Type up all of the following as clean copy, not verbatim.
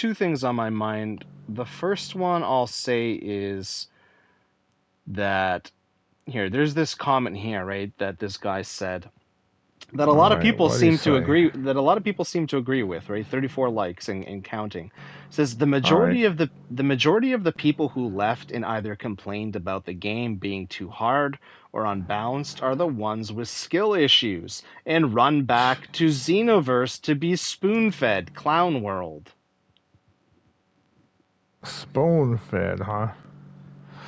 two things on my mind. The first one I'll say is that there's this comment here, right, that this guy said that a All lot of right, people what do you seem to say? agree that a lot of people seem to agree with, right? 34 likes and counting. It says All right. the majority of the people who left and either complained about the game being too hard or unbalanced are the ones with skill issues and run back to Xenoverse to be spoon-fed Clown World. Spoon fed, huh?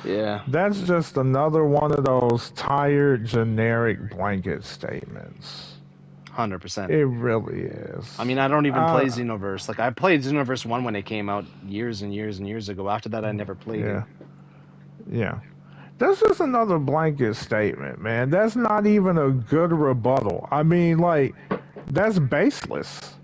Yeah, That's just another one of those tired, generic blanket statements. 100%. It really I is. mean, I don't even play Uh, Xenoverse. Like I played Xenoverse 1 when it came out years and years and years ago. After that, I never played it. yeah, yeah. That's just another blanket statement, man. That's not even a good rebuttal. I mean, like, that's baseless.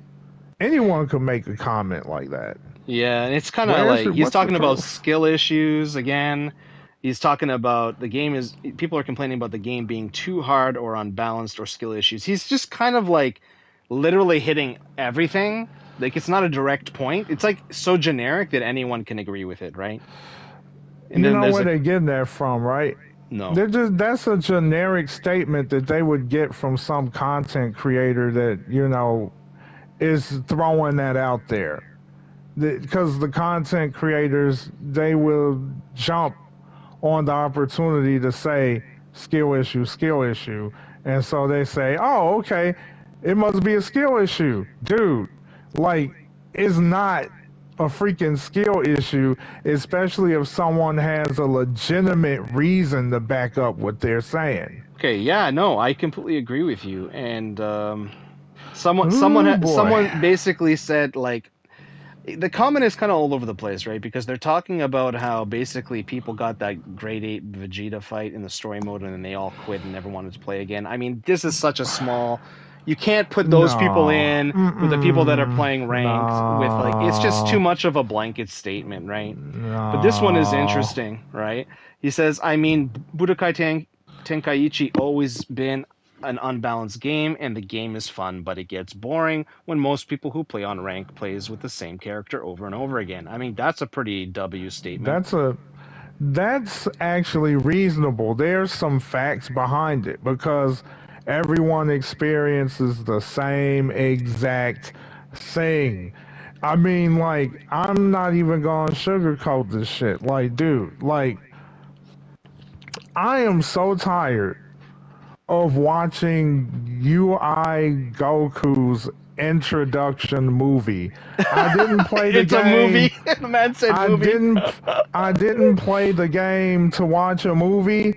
Anyone could make a comment like that. Yeah, and it's kind of like he's What's the talking about proof? skill issues again. He's talking about the game is people are complaining about the game being too hard or unbalanced or skill issues. He's just kind of like literally hitting everything. Like it's not a direct point. It's like so generic that anyone can agree with it, right? And You then know there's where a they're getting that from, right? no. They're just that's a generic statement that they would get from some content creator that, is throwing that out there. Because the content creators, they will jump on the opportunity to say skill issue. And so they say, oh, okay, it must be a skill issue. Dude, like, it's not a freaking skill issue, especially if someone has a legitimate reason to back up what they're saying. Okay, yeah, no, I completely agree with you. And Ooh, boy. someone basically said like the comment is kind of all over the place, right? Because they're talking about how basically people got that grade 8 Vegeta fight in the story mode and then they all quit and never wanted to play again. I mean, this is such a small. You can't put those people No. in with the people that are Mm-mm. playing ranked with like it's just too No. much of a blanket statement, right? But this one is No. interesting, right? He says, I mean, Tenkaichi always been an unbalanced game, and the game is fun, but it gets boring when most people who play on rank plays with the same character over and over again. I mean, that's a pretty W statement. That's a That's actually reasonable. There's some facts behind it because everyone experiences the same exact thing. I mean, like, I'm not even gonna sugarcoat this shit. Like, dude, like, I am so tired of watching UI Goku's introduction movie. I didn't play the It's a movie. game. The man said I movie. didn't I didn't play the game to watch a movie.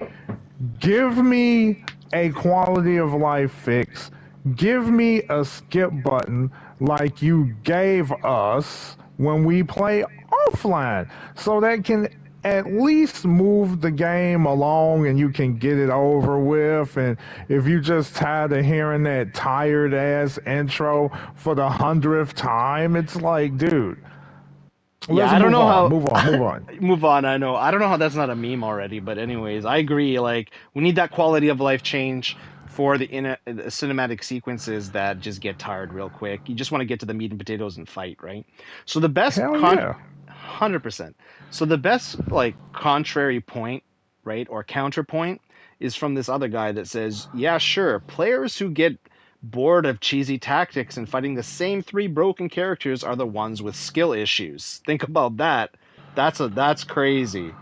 Give me a quality of life fix. Give me a skip button like you gave us when we play offline so that can at least move the game along and you can get it over with. And if you just tired of hearing that tired ass intro for the 100th time, it's like, dude, Yeah, let's I don't move know on, how. move on, move on. Move on. I know. I don't know how that's not a meme already, but anyways, I agree. Like we need that quality of life change for the cinematic sequences that just get tired real quick. You just want to get to the meat and potatoes and fight, right? So the best Hell yeah. 100%. So the best like contrary point, right, or counterpoint is from this other guy that says, "Yeah, sure, players who get bored of cheesy tactics and fighting the same three broken characters are the ones with skill issues." Think about that. That's crazy.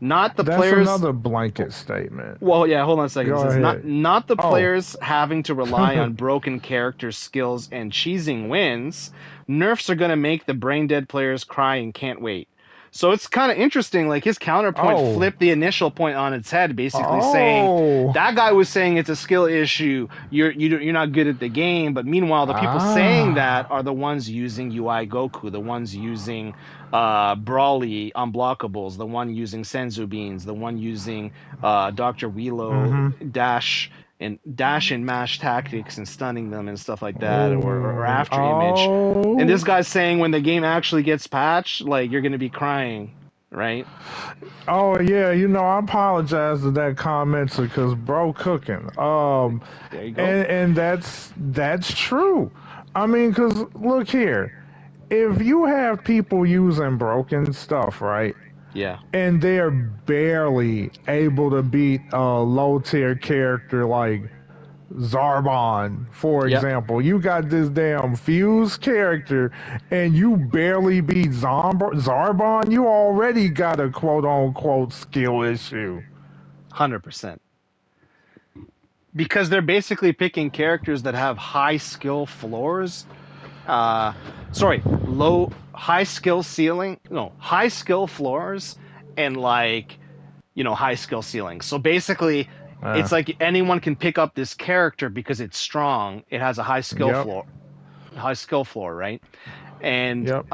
Not the That's players. another blanket statement. Well, yeah, hold on a second. It Go says ahead. not the Oh. players having to rely on broken character skills and cheesing wins. Nerfs are gonna make the brain dead players cry and can't wait. So it's kind of interesting. Like his counterpoint Oh. flipped the initial point on its head, basically saying Oh. that guy was saying it's a skill issue. You're not good at the game. But meanwhile, the people saying that Ah. are the ones using UI Goku, the ones using Brawly unblockables, the one using Senzu beans, the one using Dr. Wheelo Mm-hmm. dash and mash tactics and stunning them and stuff like that, or Oh. after image. And Oh. this guy's saying when the game actually gets patched, like you're gonna be crying, right? Oh yeah, I apologize to that commenter because bro cooking. There you go. And that's true. I mean, cause look here. if you have people using broken stuff, right? Yeah. And they're barely able to beat a low tier character like Zarbon, for Yep. example. You got this damn fused character and you barely beat Zarbon, you already got a quote unquote skill issue. 100%. Because they're basically picking characters that have high skill floors. High skill ceiling, no, high skill floors and like, high skill ceilings. So basically, Uh, it's like anyone can pick up this character because it's strong. It has a yep, high skill floor, right? And yep.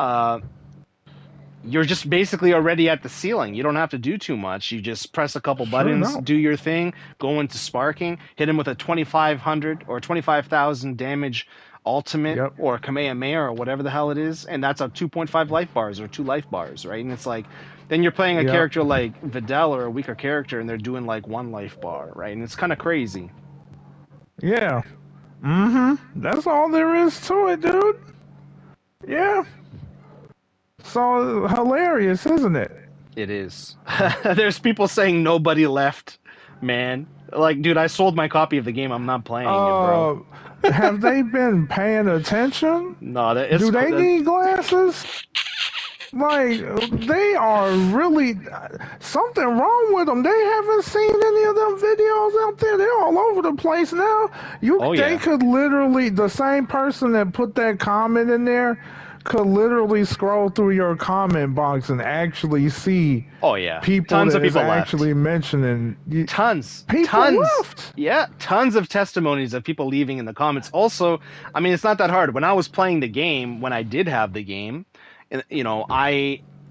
you're just basically already at the ceiling. You don't have to do too much. You just press a couple Sure buttons, don't. do your thing, go into sparking, hit him with a 2,500 or 25,000 damage ultimate Yep, or Kamehameha or whatever the hell it is, and that's a 2.5 life bars or 2 life bars, right? And it's like, then you're playing a yep. character like Videl or a weaker character, and they're doing like 1 life bar, right? And it's kind of crazy. Yeah. That's all there is to it, dude. Yeah. So hilarious, isn't it? It is. There's people saying nobody left, man. Like, dude, I sold my copy of the game. I'm not playing it, bro. Uh, have they been paying attention? No, Do they need glasses? Like, they are really something wrong with them. They haven't seen any of them videos out there. They're all over the place now. Oh They yeah. could literally, the same person that put that comment in there could literally scroll through your comment box and actually see Oh yeah. people Tons that of is people left. actually mentioning. Tons. People Tons. left. Yeah, tons of testimonies of people leaving in the comments. Also, I mean, it's not that hard. When I was playing the game, when I did have the game,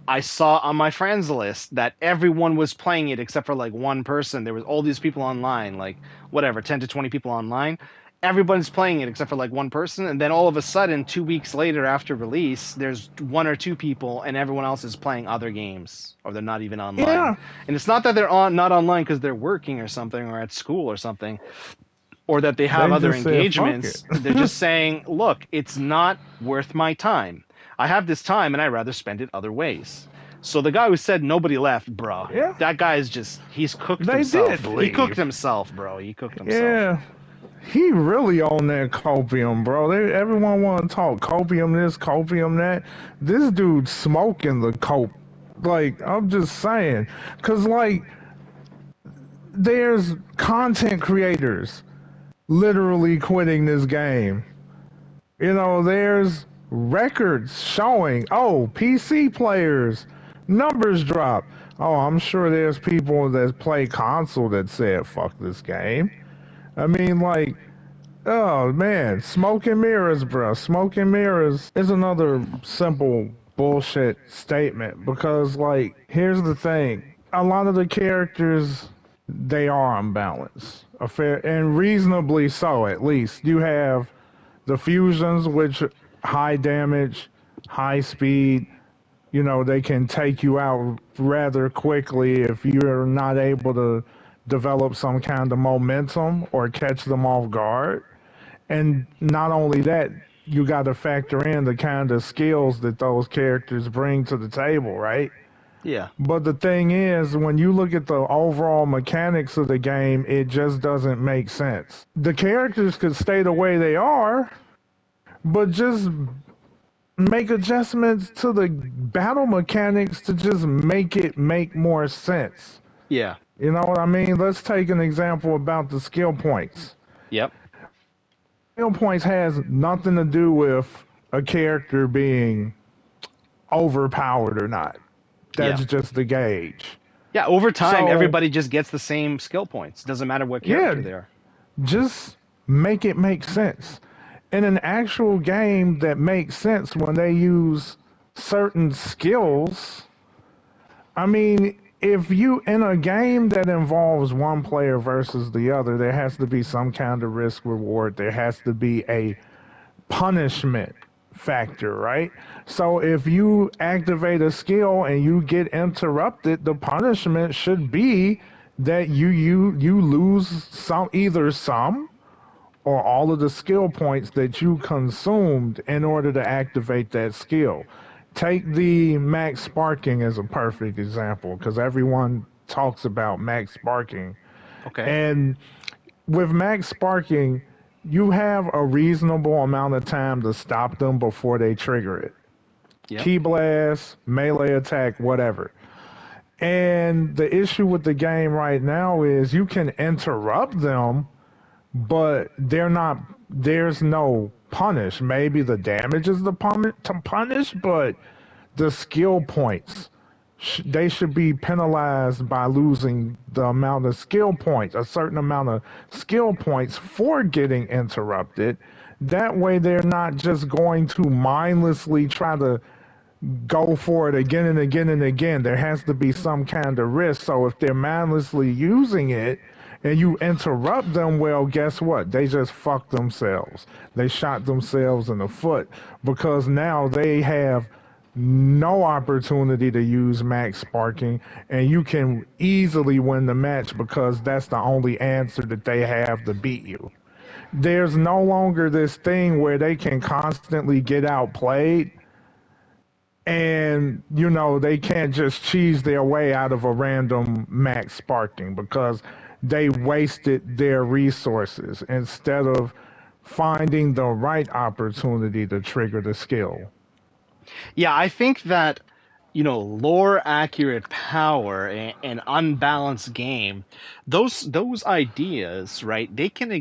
I saw on my friends list that everyone was playing it except for like one person. There was all these people online, like whatever, 10 to 20 people online. Everyone's playing it except for like one person, and then all of a sudden 2 weeks later after release there's 1 or 2 people and everyone else is playing other games or they're not even online. Yeah, And it's not that they're not online because they're working or something or at school or something or that they have they other just said fuck it. engagements. They're just saying, look, it's not worth my time. I have this time and I'd rather spend it other ways. So the guy who said nobody left, bro, Yeah, that guy is just, he's cooked they himself. did He cooked leave. himself, bro. He cooked himself. Yeah. He really on that copium, bro. Everyone want to talk copium this, copium that. This dude smoking the cope. Like, I'm just saying. Because, like, there's content creators literally quitting this game. There's records showing, oh, PC players, numbers drop. Oh, I'm sure there's people that play console that said, fuck this game. I mean, like, oh man, smoke and mirrors, bro. Smoke and mirrors is another simple bullshit statement because, like, here's the thing: a lot of the characters they are unbalanced, a fair and reasonably so. At least you have the fusions, which high damage, high speed. They can take you out rather quickly if you're not able to develop some kind of momentum or catch them off guard. And not only that, you got to factor in the kind of skills that those characters bring to the table, right? Yeah. But the thing is, when you look at the overall mechanics of the game, it just doesn't make sense. The characters could stay the way they are, but just make adjustments to the battle mechanics to just make it make more sense. Yeah. You know what I mean? Let's take an example about the skill points. Yep. Skill points has nothing to do with a character being overpowered or not. That's Yeah. just the gauge. Yeah. Over time, So, everybody just gets the same skill points. Doesn't matter what character yeah, they are. just make it make sense. In an actual game that makes sense when they use certain skills, I mean, if you in a game that involves one player versus the other, there has to be some kind of risk reward. There has to be a punishment factor, right? So if you activate a skill and you get interrupted, the punishment should be that you lose some or all of the skill points that you consumed in order to activate that skill. Take the max sparking as a perfect example because everyone talks about max sparking. Okay. And with max sparking, you have a reasonable amount of time to stop them before they trigger it. Yep. Key blast, melee attack, whatever. And the issue with the game right now is you can interrupt them, but they're not. There's no punish. Maybe the damage is the to punish, but the skill points. They should be penalized by losing the amount of skill points, a certain amount of skill points for getting interrupted. That way, they're not just going to mindlessly try to go for it again and again and again. There has to be some kind of risk. So if they're mindlessly using it and you interrupt them, well, guess what? They just fucked themselves. They shot themselves in the foot because now they have no opportunity to use max sparking, and you can easily win the match because that's the only answer that they have to beat you. There's no longer this thing where they can constantly get outplayed and they can't just cheese their way out of a random max sparking because they wasted their resources instead of finding the right opportunity to trigger the skill. Yeah, I think that, lore accurate power and unbalanced game, those ideas, right? They can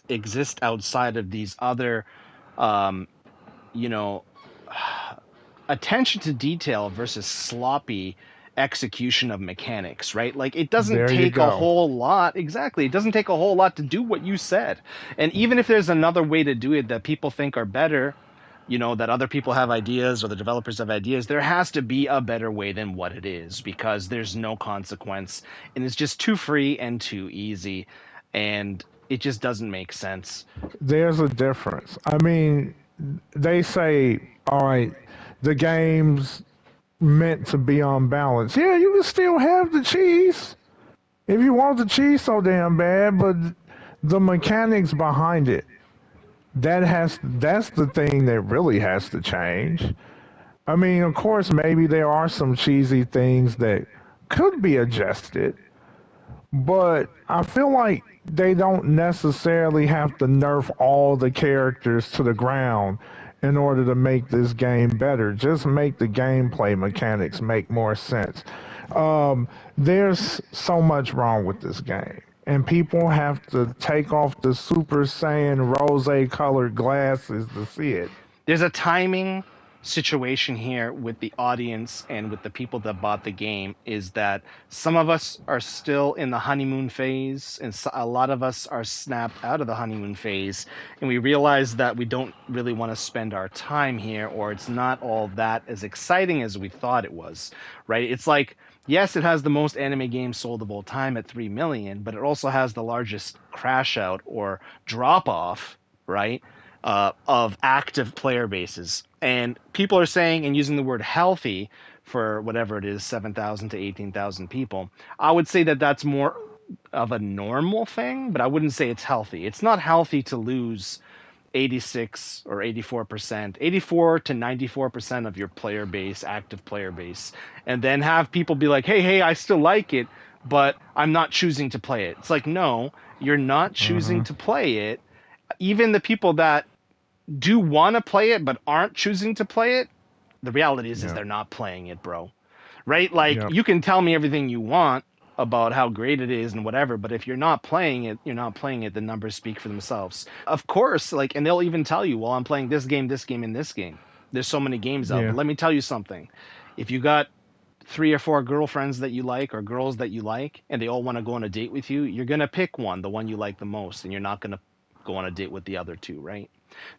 exist outside of these other, um, you know, attention to detail versus sloppy execution of mechanics, right? Like it doesn't There you take a go. whole lot. Exactly. It doesn't take a whole lot to do what you said. And even if there's another way to do it that people think are better, that other people have ideas or the developers have ideas, there has to be a better way than what it is because there's no consequence and it's just too free and too easy and it just doesn't make sense. There's a difference. I mean, they say, all right, the game's meant to be on balance. Yeah, you can still have the cheese if you want the cheese so damn bad, but the mechanics behind it, that's the thing that really has to change. I mean, of course, maybe there are some cheesy things that could be adjusted, but I feel like they don't necessarily have to nerf all the characters to the ground in order to make this game better. Just make the gameplay mechanics make more sense. There's so much wrong with this game. And people have to take off the Super Saiyan rose colored glasses to see it. There's a timing situation here with the audience and with the people that bought the game is that some of us are still in the honeymoon phase and a lot of us are snapped out of the honeymoon phase and we realize that we don't really want to spend our time here or it's not all that as exciting as we thought it was, right? It's like, yes, it has the most anime games sold of all time at 3 million, but it also has the largest crash out or drop off, right? Of active player bases. And people are saying and using the word healthy for whatever it is, 7,000 to 18,000 people. I would say that that's more of a normal thing, but I wouldn't say it's healthy. It's not healthy to lose 86 or 84%, 84 to 94% of your player base, active player base, and then have people be like, hey, I still like it, but I'm not choosing to play it. It's like, no, you're not choosing Hmm. to play it. Even the people that do want to play it but aren't choosing to play it, the reality is Yeah. they're not playing it, bro. Right? Like Yep. you can tell me everything you want about how great it is and whatever, but if you're not playing it, you're not playing it. The numbers speak for themselves. Of course, like, and they'll even tell you, well, I'm playing this game, and this game. There's so many games out, but Yeah. let me tell you something. If you got three or four girlfriends that you like or girls that you like and they all want to go on a date with you, you're going to pick one, the one you like the most, and you're not going to go on a date with the other two, right?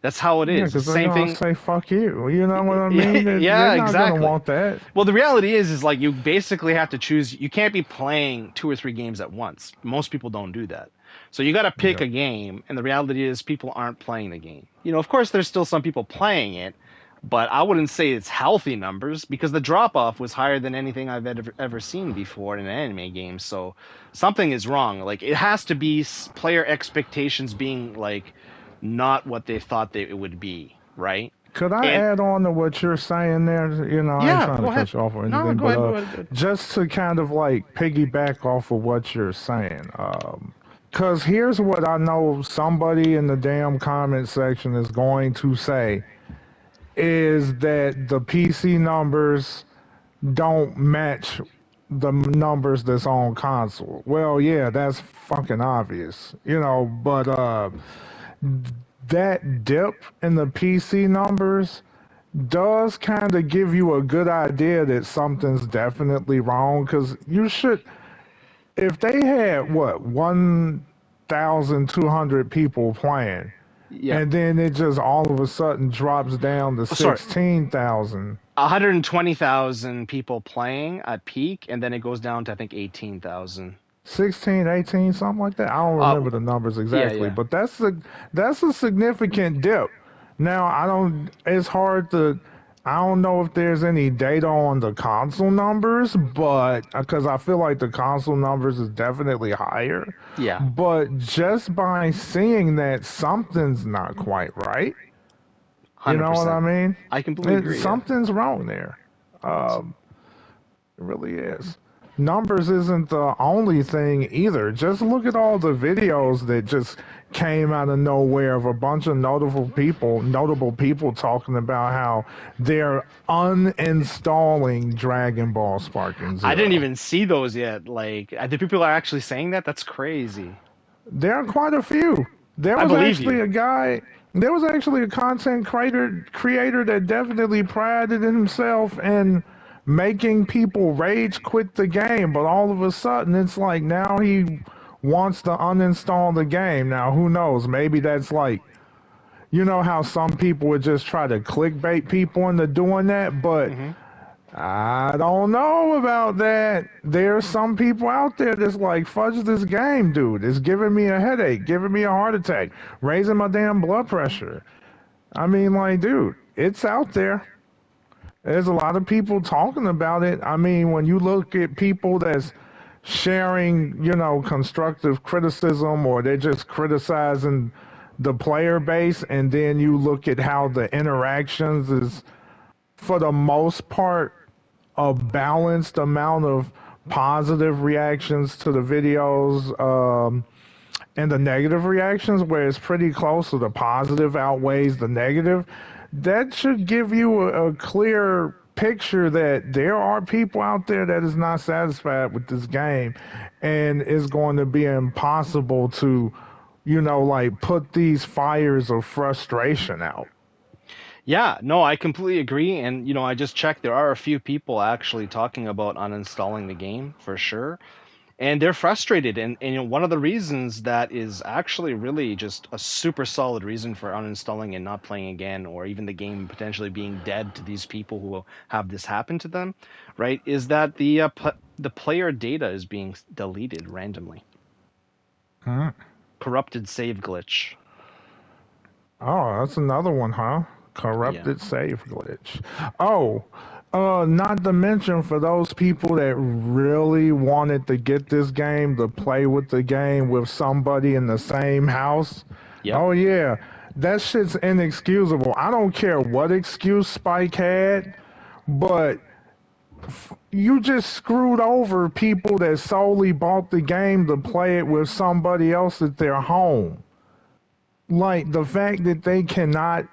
That's how it Yeah, is. because It's the they're same gonna thing. say "fuck you." You know what I mean? They're Yeah, not gonna exactly. want that. Well, the reality is like you basically have to choose. You can't be playing two or three games at once. Most people don't do that. So you got to pick Yep. a game, and the reality is people aren't playing the game. Of course, there's still some people playing it, but I wouldn't say it's healthy numbers because the drop off was higher than anything I've ever seen before in an anime game. So something is wrong. Like it has to be player expectations being like not what they thought it would be, right? Could I And add on to what you're saying there? I ain't yeah, trying to go ahead. cut you off or No, anything, go but ahead. Go ahead. Go ahead. just to kind of like piggyback off of what you're saying. Cause here's what I know somebody in the damn comment section is going to say is that the PC numbers don't match the numbers that's on console. Well, yeah, that's fucking obvious, but that dip in the PC numbers does kind of give you a good idea that something's definitely wrong because you should, if they had what 1,200 people playing Yep. and then it just all of a sudden drops down to Oh, sorry. 16,000. 120,000 people playing at peak, and then it goes down to I think 18,000. 16, 18, something like that. I don't Uh, remember the numbers yeah, exactly, yeah, but that's a significant dip. Now I don't. It's hard to. I don't know if there's any data on the console numbers, but because I feel like the console numbers is definitely higher. yeah. But just by seeing that, something's not quite right. You know what I 100%. mean? I completely agree. Yeah. Something's wrong there. Um, It really is. Numbers isn't the only thing either. Just look at all the videos that just came out of nowhere of a bunch of notable people talking about how they're uninstalling Dragon Ball Sparking I didn't Zero. even see those yet. Like, I think people are actually saying that. That's crazy. There are quite a few. There I was believe actually you. a guy. There was actually a content creator that definitely prided himself in making people rage quit the game, but all of a sudden it's like now he wants to uninstall the game. Now who knows? Maybe that's like how some people would just try to clickbait people into doing that, but Hmm. I don't know about that. There's some people out there that's like, fudge this game, dude. It's giving me a headache, giving me a heart attack, raising my damn blood pressure. I mean, like, dude, it's out there. There's a lot of people talking about it. I mean, when you look at people that's sharing, constructive criticism or they're just criticizing the player base, and then you look at how the interactions is, for the most part, a balanced amount of positive reactions to the videos and the negative reactions, where it's pretty close to the positive outweighs the negative, that should give you a clear picture that there are people out there that is not satisfied with this game and it's going to be impossible to like put these fires of frustration out. Yeah, no, I completely agree. And, I just checked. There are a few people actually talking about uninstalling the game for sure. And they're frustrated. And one of the reasons that is actually really just a super solid reason for uninstalling and not playing again, or even the game potentially being dead to these people who will have this happen to them, right, is that the player data is being deleted randomly. Hmm. Corrupted save glitch. Oh, that's another one, huh? Yeah. Corrupted save glitch. Oh, not to mention for those people that really wanted to get this game to play with the game with somebody in the same house. Yep. Oh yeah, that shit's inexcusable. I don't care what excuse Spike had, but you just screwed over people that solely bought the game to play it with somebody else at their home. Like the fact that they cannot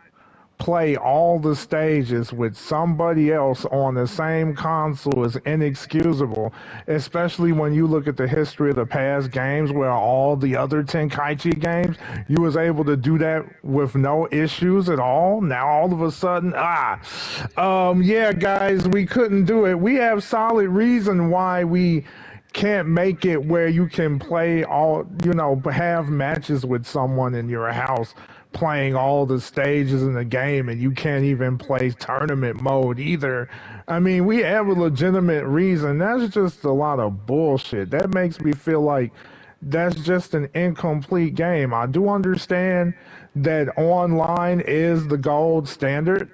play all the stages with somebody else on the same console is inexcusable, especially when you look at the history of the past games where all the other Tenkaichi games, you was able to do that with no issues at all. Now all of a sudden, yeah, guys, we couldn't do it. We have solid reason why we can't make it where you can play all, have matches with someone in your house playing all the stages in the game and you can't even play tournament mode either. I mean, we have a legitimate reason. That's just a lot of bullshit. That makes me feel like that's just an incomplete game. I do understand that online is the gold standard,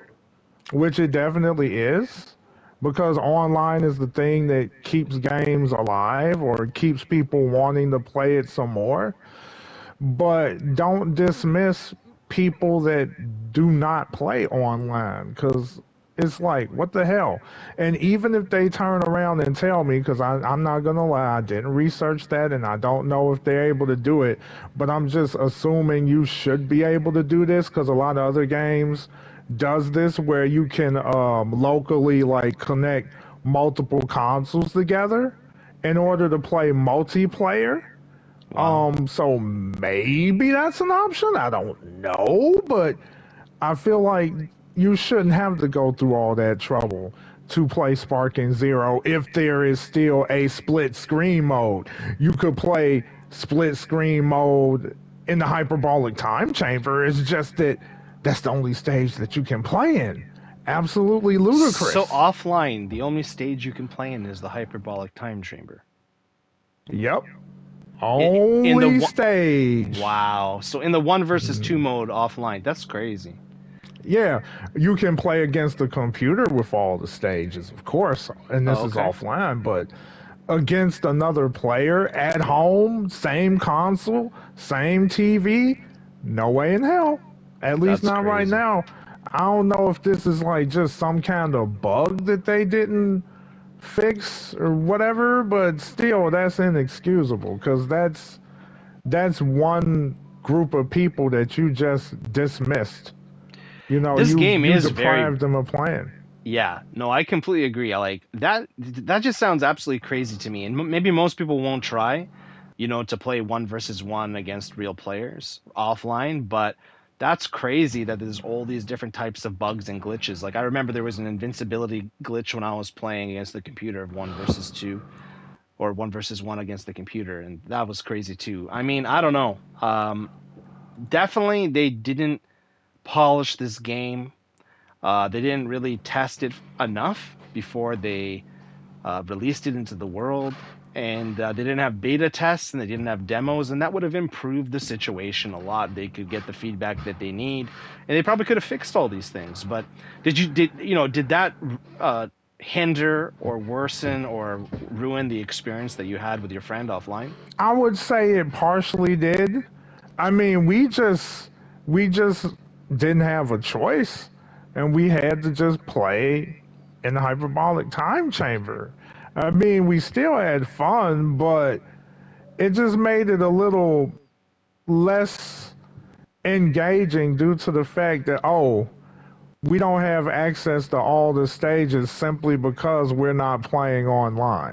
which it definitely is, because online is the thing that keeps games alive or keeps people wanting to play it some more. But don't dismiss people that do not play online, because it's like, what the hell? And even if they turn around and tell me, because I'm not going to lie, I didn't research that and I don't know if they're able to do it, but I'm just assuming you should be able to do this because a lot of other games does this where you can locally like connect multiple consoles together in order to play multiplayer. Wow. So maybe that's an option. I don't know, but I feel like you shouldn't have to go through all that trouble to play Sparking Zero if there is still a split screen mode. You could play split screen mode in the hyperbolic time chamber. It's just that that's the only stage that you can play in. Absolutely So ludicrous. offline, the only stage you can play in is the hyperbolic time chamber. Yep. In the Only one, stage. wow. So in the one versus two mode offline, that's crazy. Yeah, you can play against the computer with all the stages, of course, and this Oh, is okay. offline, but against another player at home, same console, same TV, no way in hell. At least That's not right crazy. now. I don't know if this is like just some kind of bug that they didn't fix or whatever, but still, that's inexcusable because that's one group of people that you just dismissed. You know, This game you is very, deprived them of playing. yeah, no, I completely agree. I like that. That just sounds absolutely crazy to me. And maybe most people won't try, to play one versus one against real players offline. But that's crazy that there's all these different types of bugs and glitches. Like I remember there was an invincibility glitch when I was playing against the computer of one versus two or one versus one against the computer, and that was crazy too. I mean, I don't know. Definitely they didn't polish this game. They didn't really test it enough before they released it into the world, and they didn't have beta tests and they didn't have demos, and that would have improved the situation a lot. They could get the feedback that they need, and they probably could have fixed all these things. But did that hinder or worsen or ruin the experience that you had with your friend offline? I would say it partially did. I mean, we just didn't have a choice, and we had to just play in the hyperbolic time chamber. I mean, we still had fun, but it just made it a little less engaging due to the fact that, oh, we don't have access to all the stages simply because we're not playing online.